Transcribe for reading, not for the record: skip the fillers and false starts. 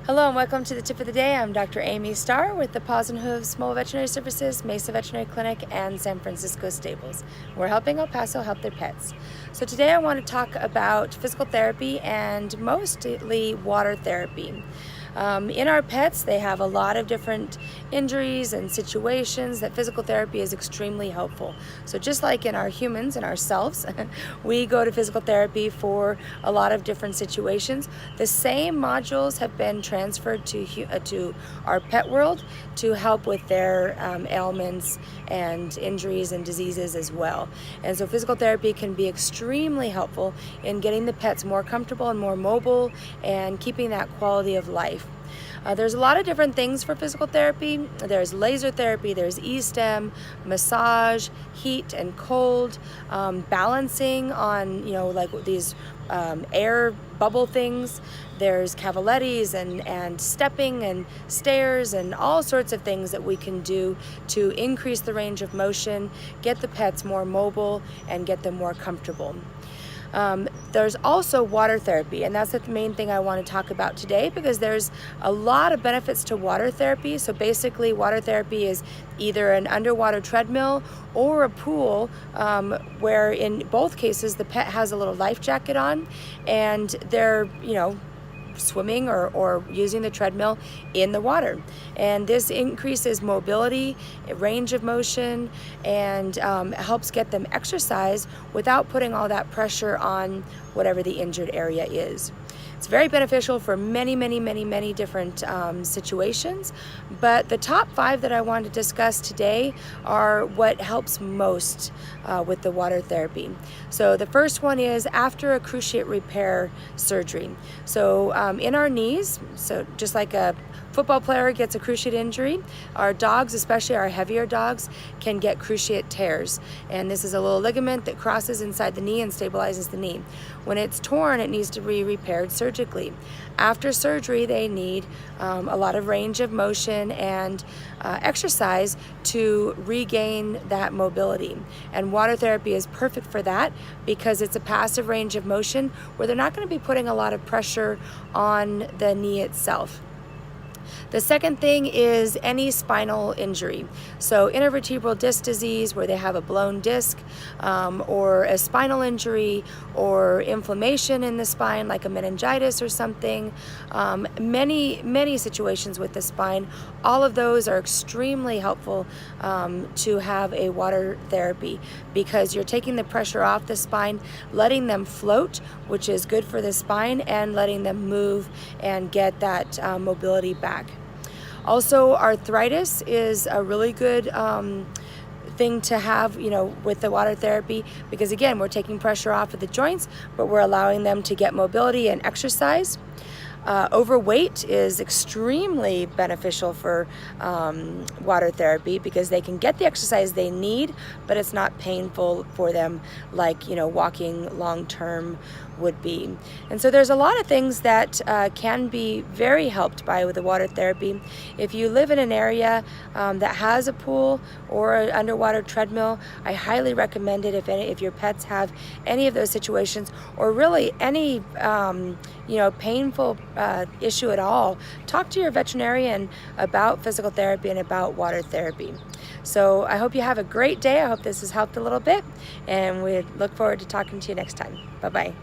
Hello and welcome to the tip of the day. I'm Dr. Amy Starr with the Paws and Hooves Mobile Veterinary Services, Mesa Veterinary Clinic, and San Francisco Stables. We're helping El Paso help their pets. So today I want to talk about physical therapy and mostly water therapy. In our pets, they have a lot of different injuries and situations that physical therapy is extremely helpful. So just like in our humans and ourselves, we go to physical therapy for a lot of different situations. The same modules have been transferred to our pet world to help with their ailments and injuries and diseases as well. And so physical therapy can be extremely helpful in getting the pets more comfortable and more mobile and keeping that quality of life. There's a lot of different things for physical therapy. There's laser therapy, there's e-stim, massage, heat and cold, balancing on, like these air bubble things. There's cavalettis and stepping and stairs and all sorts of things that we can do to increase the range of motion, get the pets more mobile, and get them more comfortable. There's also water therapy, and that's the main thing I want to talk about today because there's a lot of benefits to water therapy. So basically, water therapy is either an underwater treadmill or a pool where in both cases the pet has a little life jacket on and they're, swimming or using the treadmill in the water. And this increases mobility, range of motion, and helps get them exercise without putting all that pressure on whatever the injured area is. It's very beneficial for many different situations, but the top 5 that I want to discuss today are what helps most with the water therapy. So the first one is after a cruciate repair surgery. So in our knees, so just like a football player gets a cruciate injury, our dogs, especially our heavier dogs, can get cruciate tears. And this is a little ligament that crosses inside the knee and stabilizes the knee. When it's torn, it needs to be repaired surgically. After surgery, they need a lot of range of motion and exercise to regain that mobility. And water therapy is perfect for that because it's a passive range of motion where they're not going to be putting a lot of pressure on the knee itself. The second thing is any spinal injury. So intervertebral disc disease where they have a blown disc or a spinal injury or inflammation in the spine like a meningitis or something. Many situations with the spine. All of those are extremely helpful to have a water therapy because you're taking the pressure off the spine, letting them float, which is good for the spine, and letting them move and get that mobility back. Also, arthritis is a really good thing to have, with the water therapy because again, we're taking pressure off of the joints, but we're allowing them to get mobility and exercise. Overweight is extremely beneficial for water therapy because they can get the exercise they need, but it's not painful for them like, walking long-term would be. And so there's a lot of things that can be very helped by with the water therapy. If you live in an area that has a pool or an underwater treadmill, I highly recommend it if your pets have any of those situations or really any painful issue at all. Talk to your veterinarian about physical therapy and about water therapy. So I hope you have a great day. I hope this has helped a little bit, and we look forward to talking to you next time. Bye-bye.